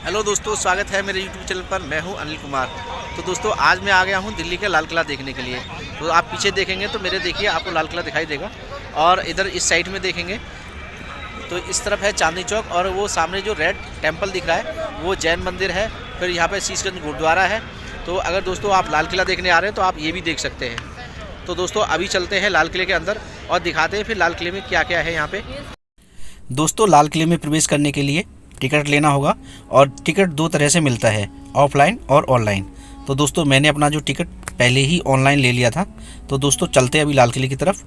Hello दोस्तों, स्वागत है मेरे YouTube चैनल पर। मैं हूं अनिल कुमार। तो दोस्तों, आज मैं आ गया हूं दिल्ली के लाल किला देखने के लिए। तो आप पीछे देखेंगे तो मेरे देखिए आपको लाल किला दिखाई देगा, और इधर इस साइड में देखेंगे तो इस तरफ है चांदनी चौक, और वो सामने जो रेड टेम्पल दिख रहा है वो जैन मंदिर है। फिर यहाँ पर शीशगंज गुरुद्वारा है। तो अगर दोस्तों आप लाल किला देखने आ रहे हैं तो आप ये भी देख सकते हैं। तो दोस्तों अभी चलते हैं लाल किले के अंदर और दिखाते हैं फिर लाल किले में क्या क्या है यहाँ पे। दोस्तों, लाल किले में प्रवेश करने के लिए टिकट लेना होगा, और टिकट दो तरह से मिलता है, ऑफलाइन और ऑनलाइन। तो दोस्तों मैंने अपना जो टिकट पहले ही ऑनलाइन ले लिया था। तो दोस्तों चलते हैं अभी लाल किले की तरफ।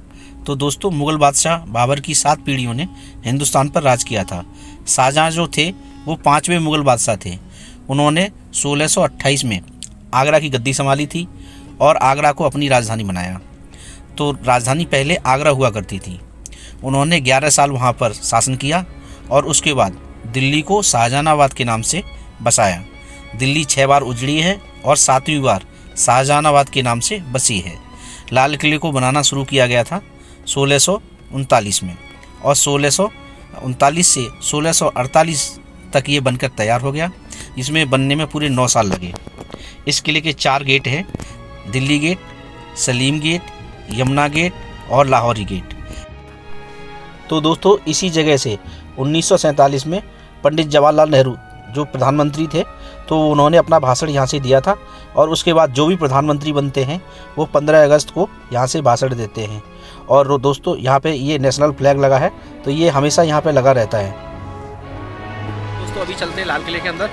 तो दोस्तों, मुग़ल बादशाह बाबर की 7 पीढ़ियों ने हिंदुस्तान पर राज किया था। शाहजहाँ जो थे वो 5वें मुग़ल बादशाह थे। उन्होंने 1628 में आगरा की गद्दी संभाली थी और आगरा को अपनी राजधानी बनाया। तो राजधानी पहले आगरा हुआ करती थी। उन्होंने 11 साल वहाँ पर शासन किया और उसके बाद दिल्ली को शाहजहानाबाद के नाम से बसाया। दिल्ली 6 बार उजड़ी है और 7वीं बार शाहजहानाबाद के नाम से बसी है। लाल किले को बनाना शुरू किया गया था 1639 में, और 1639 से 1648 तक ये बनकर तैयार हो गया। इसमें बनने में पूरे 9 साल लगे। इस किले के 4 गेट हैं: Delhi gate, Salim gate, Yamuna gate और लाहौरी गेट। तो दोस्तों इसी जगह से 1947 में पंडित जवाहरलाल नेहरू जो प्रधानमंत्री थे, तो उन्होंने अपना भाषण यहाँ से दिया था। और उसके बाद जो भी प्रधानमंत्री बनते हैं वो 15 अगस्त को यहाँ से भाषण देते हैं। और दोस्तों यहाँ पे ये नेशनल फ्लैग लगा है, तो ये हमेशा यहाँ पे लगा रहता है। दोस्तों अभी चलते हैं लाल किले के अंदर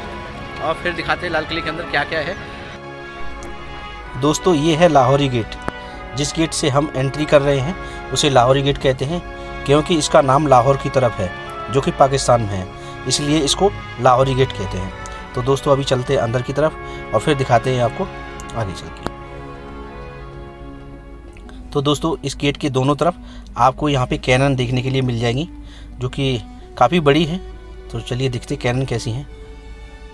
और फिर दिखाते हैं लाल किले के अंदर क्या क्या है। दोस्तों ये है लाहौरी गेट। जिस गेट से हम एंट्री कर रहे हैं उसे लाहौरी गेट कहते हैं, क्योंकि इसका नाम लाहौर की तरफ है जो कि पाकिस्तान में है, इसलिए इसको लाहौरी गेट कहते हैं। तो दोस्तों अभी चलते हैं अंदर की तरफ और फिर दिखाते हैं आपको आगे चल के। तो दोस्तों इस गेट के दोनों तरफ आपको यहाँ पे कैनन देखने के लिए मिल जाएंगी, जो कि काफ़ी बड़ी है। तो चलिए देखते कैनन कैसी हैं।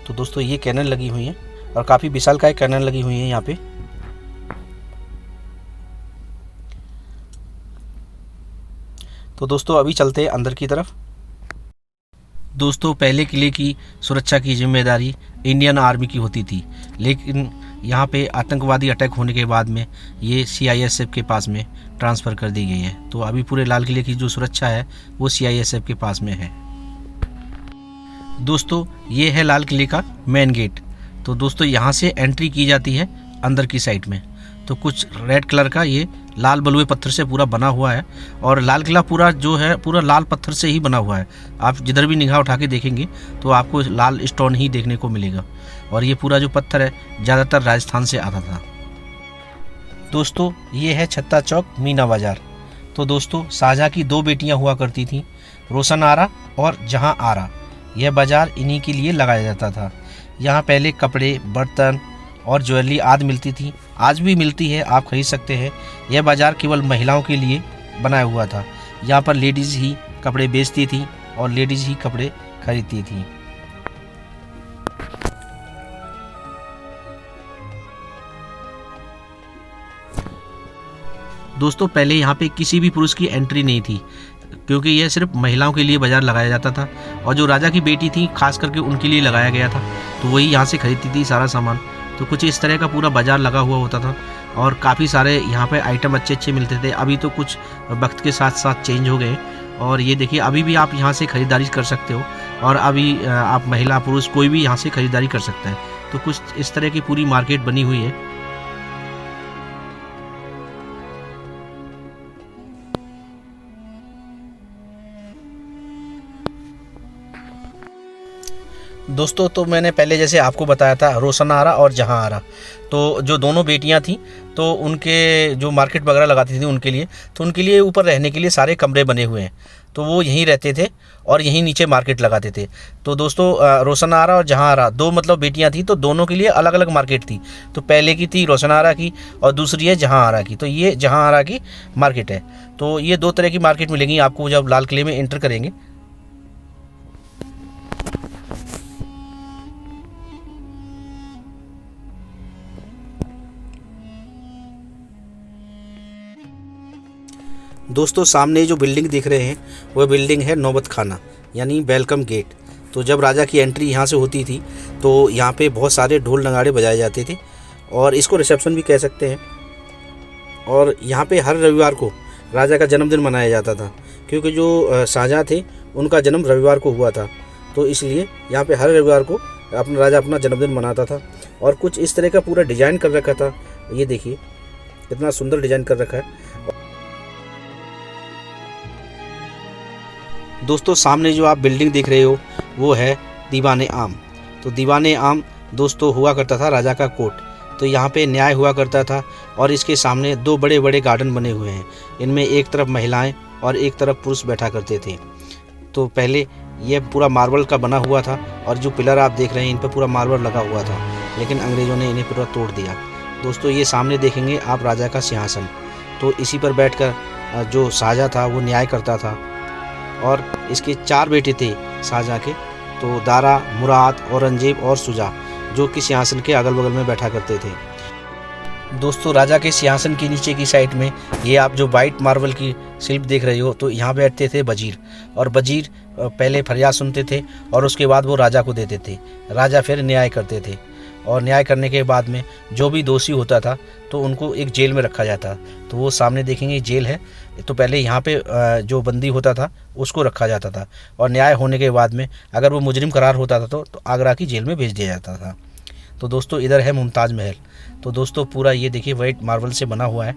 तो दोस्तों ये कैनन लगी हुई हैं और काफ़ी विशालकाय कैनन लगी हुई हैं यहाँ पे। तो दोस्तों अभी चलते हैं अंदर की तरफ। दोस्तों पहले किले की सुरक्षा की जिम्मेदारी इंडियन आर्मी की होती थी, लेकिन यहाँ पे आतंकवादी अटैक होने के बाद में ये CISF के पास में ट्रांसफ़र कर दी गई है। तो अभी पूरे लाल किले की जो सुरक्षा है वो CISF के पास में है। दोस्तों ये है लाल किले का मेन गेट। तो दोस्तों यहाँ से एंट्री की जाती है अंदर की साइड में। तो कुछ रेड कलर का ये लाल बलुए पत्थर से पूरा बना हुआ है, और लाल किला पूरा जो है पूरा लाल पत्थर से ही बना हुआ है। आप जिधर भी निगाह उठा के देखेंगे तो आपको लाल स्टोन ही देखने को मिलेगा, और ये पूरा जो पत्थर है ज़्यादातर राजस्थान से आता था। दोस्तों ये है छत्ता चौक मीना बाज़ार। तो दोस्तों शाहजहाँ की 2 बेटियाँ हुआ करती थीं, रोशन आरा और जहाँ आरा। यह बाज़ार इन्हीं के लिए लगाया जाता था। यहाँ पहले कपड़े, बर्तन और ज्वेलरी आदि मिलती थी, आज भी मिलती है, आप खरीद सकते हैं। यह बाज़ार केवल महिलाओं के लिए बनाया हुआ था। यहाँ पर लेडीज़ ही कपड़े बेचती थी और लेडीज़ ही कपड़े खरीदती थी। दोस्तों पहले यहाँ पे किसी भी पुरुष की एंट्री नहीं थी, क्योंकि यह सिर्फ महिलाओं के लिए बाज़ार लगाया जाता था, और जो राजा की बेटी थी खास करके उनके लिए लगाया गया था। तो वही यहाँ से खरीदती थी सारा सामान। तो कुछ इस तरह का पूरा बाज़ार लगा हुआ होता था, और काफ़ी सारे यहाँ पे आइटम अच्छे अच्छे मिलते थे। अभी तो कुछ वक्त के साथ साथ चेंज हो गए, और ये देखिए अभी भी आप यहाँ से ख़रीदारी कर सकते हो, और अभी आप महिला पुरुष कोई भी यहाँ से ख़रीदारी कर सकता है। तो कुछ इस तरह की पूरी मार्केट बनी हुई है। दोस्तों तो मैंने पहले जैसे आपको बताया था रोशन आरा और जहाँ आरा, तो जो दोनों बेटियां थीं तो उनके जो मार्केट वगैरह लगाती थी उनके लिए, तो उनके लिए ऊपर रहने के लिए सारे कमरे बने हुए हैं। तो वो यहीं रहते थे और यहीं नीचे मार्केट लगाते थे। तो दोस्तों रोशन आरा और जहाँ आरा 2 मतलब बेटियां थी, तो दोनों के लिए अलग अलग मार्केट थी। तो पहले की थी रोशन आरा की और दूसरी है जहाँ आरा की। तो ये जहाँ आरा की मार्केट है। तो ये 2 तरह की मार्केट मिलेंगी आपको जब लाल किले में एंटर करेंगे। दोस्तों सामने जो बिल्डिंग दिख रहे हैं वह बिल्डिंग है नौबत खाना, यानी वेलकम गेट। तो जब राजा की एंट्री यहाँ से होती थी तो यहाँ पे बहुत सारे ढोल नगाड़े बजाए जाते थे और इसको रिसेप्शन भी कह सकते हैं। और यहाँ पे हर रविवार को राजा का जन्मदिन मनाया जाता था, क्योंकि जो शाहजहाँ थे उनका जन्म रविवार को हुआ था, तो इसलिए यहाँ पे हर रविवार को अपना राजा अपना जन्मदिन मनाता था। और कुछ इस तरह का पूरा डिज़ाइन कर रखा था, ये देखिए कितना सुंदर डिज़ाइन कर रखा है। दोस्तों सामने जो आप बिल्डिंग देख रहे हो वो है दीवाने आम। तो दीवाने आम दोस्तों हुआ करता था राजा का कोर्ट। तो यहाँ पे न्याय हुआ करता था और इसके सामने 2 बड़े बड़े गार्डन बने हुए हैं। इनमें एक तरफ महिलाएं और एक तरफ पुरुष बैठा करते थे। तो पहले ये पूरा मार्बल का बना हुआ था और जो पिलर आप देख रहे हैं इन पर पूरा मार्बल लगा हुआ था, लेकिन अंग्रेज़ों ने इन्हें पूरा तोड़ दिया। दोस्तों ये सामने देखेंगे आप राजा का सिंहासन, तो इसी पर बैठकर जो शाहजहाँ था वो न्याय करता था। और इसके 4 बेटे थे शाहजहाँ के, तो दारा, मुराद, औरंगजेब और शुजा, जो कि सिंहासन के अगल बगल में बैठा करते थे। दोस्तों राजा के सिंहासन के नीचे की साइड में ये आप जो वाइट मार्बल की शिल्प देख रहे हो, तो यहाँ बैठते थे वजीर। और वजीर पहले फरियाद सुनते थे और उसके बाद वो राजा को देते थे। राजा फिर न्याय करते थे और न्याय करने के बाद में जो भी दोषी होता था तो उनको एक जेल में रखा जाता। तो वो सामने देखेंगे जेल है। तो पहले यहाँ पे जो बंदी होता था उसको रखा जाता था और न्याय होने के बाद में अगर वो मुजरिम करार होता था तो आगरा की जेल में भेज दिया जाता था। तो दोस्तों इधर है मुमताज़ महल। तो दोस्तों पूरा ये देखिए वाइट मार्बल से बना हुआ है।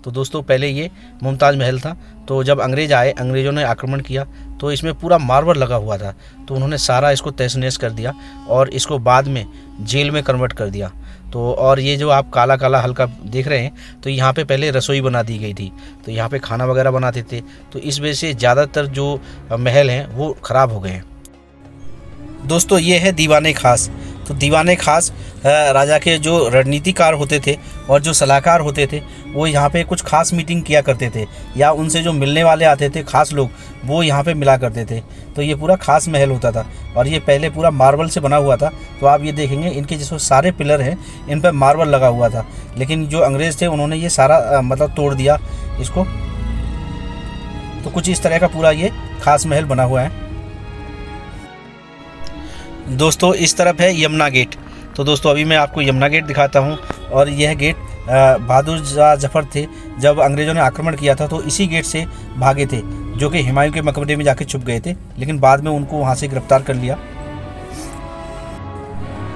तो दोस्तों पहले ये मुमताज़ महल था। तो जब अंग्रेज़ आए, अंग्रेज़ों ने आक्रमण किया तो इसमें पूरा मार्बल लगा हुआ था, तो उन्होंने सारा इसको तहस नहस कर दिया और इसको बाद में जेल में कन्वर्ट कर दिया। तो और ये जो आप काला काला हल्का देख रहे हैं, तो यहाँ पे पहले रसोई बना दी गई थी, तो यहाँ पे खाना वगैरह बनाते थे। तो इस वजह से ज़्यादातर जो महल हैं वो ख़राब हो गए हैं। दोस्तों ये है दीवाने खास। तो दीवाने खास राजा के जो रणनीतिकार होते थे और जो सलाहकार होते थे वो यहाँ पे कुछ खास मीटिंग किया करते थे, या उनसे जो मिलने वाले आते थे खास लोग वो यहाँ पे मिला करते थे। तो ये पूरा खास महल होता था और ये पहले पूरा मार्बल से बना हुआ था। तो आप ये देखेंगे इनके जो सारे पिलर हैं इन पर मार्बल लगा हुआ था, लेकिन जो अंग्रेज़ थे उन्होंने ये सारा मतलब तोड़ दिया इसको। तो कुछ इस तरह का पूरा ये खास महल बना हुआ है। दोस्तों इस तरफ है यमुना गेट। तो दोस्तों अभी मैं आपको यमुना गेट दिखाता हूँ। और यह गेट बहादुर शाह जफर थे, जब अंग्रेज़ों ने आक्रमण किया था तो इसी गेट से भागे थे, जो कि हुमायूं के मकबरे में जाके छुप गए थे, लेकिन बाद में उनको वहाँ से गिरफ्तार कर लिया।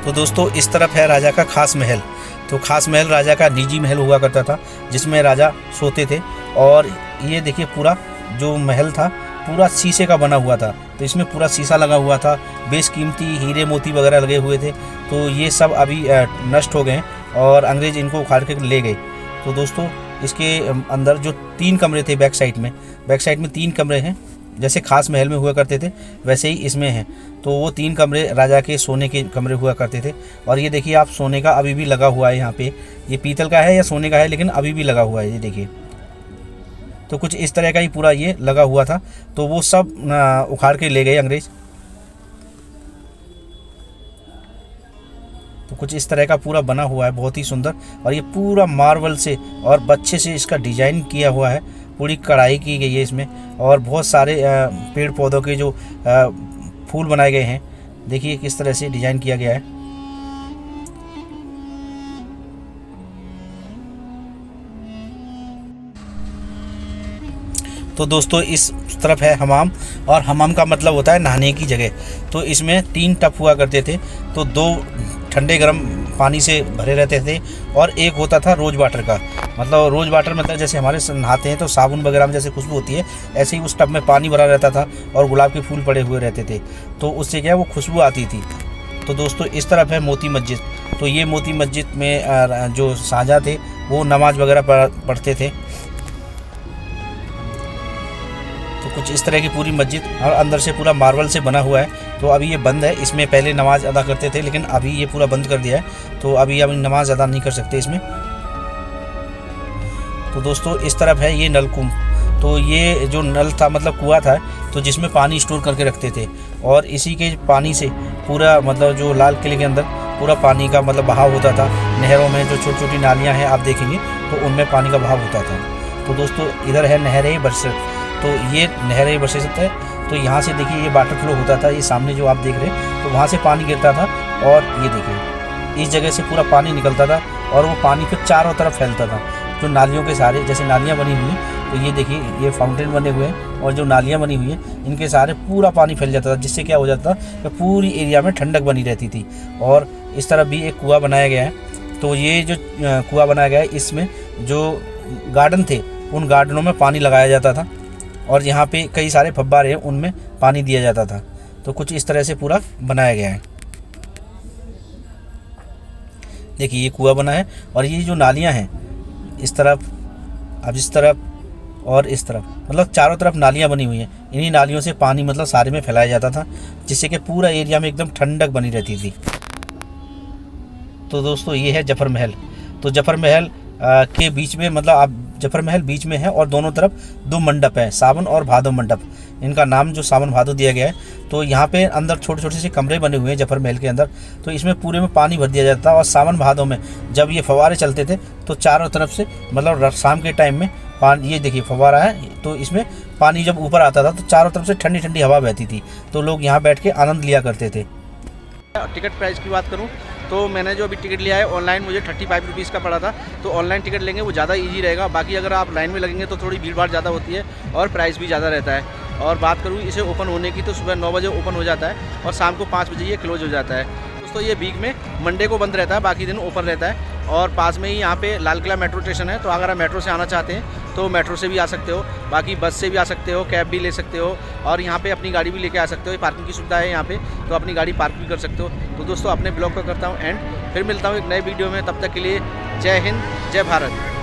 तो दोस्तों इस तरफ है राजा का खास महल। तो खास महल राजा का निजी महल हुआ करता था जिसमें राजा सोते थे। और ये देखिए पूरा जो महल था पूरा शीशे का बना हुआ था, तो इसमें पूरा शीशा लगा हुआ था, बेशकीमती हीरे मोती वगैरह लगे हुए थे। तो ये सब अभी नष्ट हो गए और अंग्रेज़ इनको उखाड़ के ले गए। तो दोस्तों इसके अंदर जो 3 कमरे थे बैक साइड में 3 कमरे हैं, जैसे खास महल में हुआ करते थे वैसे ही इसमें हैं। तो वो 3 कमरे राजा के सोने के कमरे हुआ करते थे। और ये देखिए आप सोने का अभी भी लगा हुआ है यहाँ पे, ये पीतल का है या सोने का है लेकिन अभी भी लगा हुआ है, ये देखिए। तो कुछ इस तरह का ही पूरा ये लगा हुआ था, तो वो सब उखाड़ के ले गए अंग्रेज़। तो कुछ इस तरह का पूरा बना हुआ है, बहुत ही सुंदर। और ये पूरा मार्बल से और अच्छे से इसका डिज़ाइन किया हुआ है, पूरी कढ़ाई की गई है इसमें। और बहुत सारे पेड़ पौधों के जो फूल बनाए गए हैं, देखिए किस तरह से डिज़ाइन किया गया है। तो दोस्तों इस तरफ है हमाम, और हमाम का मतलब होता है नहाने की जगह। तो इसमें 3 टब हुआ करते थे, तो 2 ठंडे गर्म पानी से भरे रहते थे और एक होता था रोज़ वाटर का। मतलब रोज़ वाटर मतलब जैसे हमारे नहाते हैं तो साबुन वगैरह में जैसे खुशबू होती है, ऐसे ही उस टब में पानी भरा रहता था और गुलाब के फूल पड़े हुए रहते थे, तो उससे क्या वो खुशबू आती थी। तो दोस्तों इस तरफ है मोती मस्जिद। तो ये मोती मस्जिद में जो शाहजहाँ थे वो नमाज वगैरह पढ़ते थे। तो कुछ इस तरह की पूरी मस्जिद और अंदर से पूरा मार्बल से बना हुआ है। तो अभी ये बंद है, इसमें पहले नमाज अदा करते थे लेकिन अभी ये पूरा बंद कर दिया है, तो अभी नमाज अदा नहीं कर सकते इसमें। तो दोस्तों इस तरफ है ये नलकुंभ। तो ये जो नल था मतलब कुआं था, तो जिसमें पानी स्टोर करके रखते थे, और इसी के पानी से पूरा मतलब जो लाल किले के अंदर पूरा पानी का मतलब बहाव होता था। नहरों में जो छोटी छोटी नालियाँ हैं आप देखेंगे तो उनमें पानी का बहाव होता था। तो दोस्तों इधर है नहर-ए-बरसत। तो ये नहर-ए-बरसत है। तो यहाँ से देखिए ये वाटर फ्लो होता था, ये सामने जो आप देख रहे हैं, तो वहाँ से पानी गिरता था और ये देखिए इस जगह से पूरा पानी निकलता था और वो पानी फिर चारों तरफ फैलता था। जो नालियों के सहारे, जैसे नालियाँ बनी हुई हैं, तो ये देखिए ये फाउंटेन बने हुए हैं और जो नालियाँ बनी हुई हैं इनके सहारे पूरा पानी फैल जाता था, जिससे क्या हो जाता था कि पूरी एरिया में ठंडक बनी रहती थी। और इस तरफ भी एक कुआं बनाया गया है। तो ये जो कुआं बनाया गया है, इसमें जो गार्डन थे उन गार्डनों में पानी लगाया जाता था और यहाँ पे कई सारे फव्वारे हैं, उनमें पानी दिया जाता था। तो कुछ इस तरह से पूरा बनाया गया है। देखिए ये कुआं बना है और ये जो नालियाँ हैं इस तरफ, अब इस तरफ और इस तरफ, मतलब चारों तरफ नालियाँ बनी हुई हैं। इन्हीं नालियों से पानी मतलब सारे में फैलाया जाता था, जिससे कि पूरा एरिया में एकदम ठंडक बनी रहती थी। तो दोस्तों ये है जफर महल। तो जफर महल के बीच में, मतलब आप जफर महल बीच में है और दोनों तरफ 2 मंडप है, सावन और भादो मंडप। इनका नाम जो सावन भादो दिया गया है। तो यहाँ पे अंदर छोटे छोटे से कमरे बने हुए हैं जफर महल के अंदर। तो इसमें पूरे में पानी भर दिया जाता था और सावन भादों में जब ये फव्वारे चलते थे तो चारों तरफ से, मतलब शाम के टाइम में पानी, ये देखिए फव्वारा है, तो इसमें पानी जब ऊपर आता था तो चारों तरफ से ठंडी ठंडी हवा बहती थी। तो लोग यहाँ बैठ के आनंद लिया करते थे। टिकट प्राइस की बात करूं तो मैंने जो अभी टिकट लिया है ऑनलाइन, मुझे 35 रुपीज़ का पड़ा था। तो ऑनलाइन टिकट लेंगे वो ज़्यादा इजी रहेगा। बाकी अगर आप लाइन में लगेंगे तो थोड़ी भीड़ भाड़ ज़्यादा होती है और प्राइस भी ज़्यादा रहता है। और बात करूँ इसे ओपन होने की, तो सुबह 9 बजे ओपन हो जाता है और शाम को 5 बजे ये क्लोज हो जाता है। दोस्तों ये वीक में मंडे को बंद रहता है, बाकी दिन ओपन रहता है। और पास में ही यहाँ पे लाल किला मेट्रो स्टेशन है। तो अगर आप मेट्रो से आना चाहते हैं तो मेट्रो से भी आ सकते हो, बाकी बस से भी आ सकते हो, कैब भी ले सकते हो और यहाँ पे अपनी गाड़ी भी लेके आ सकते हो। पार्किंग की सुविधा है यहाँ पे, तो अपनी गाड़ी पार्क भी कर सकते हो। तो दोस्तों अपने ब्लॉग को करता हूँ एंड, फिर मिलता हूँ एक नए वीडियो में। तब तक के लिए जय हिंद, जय भारत।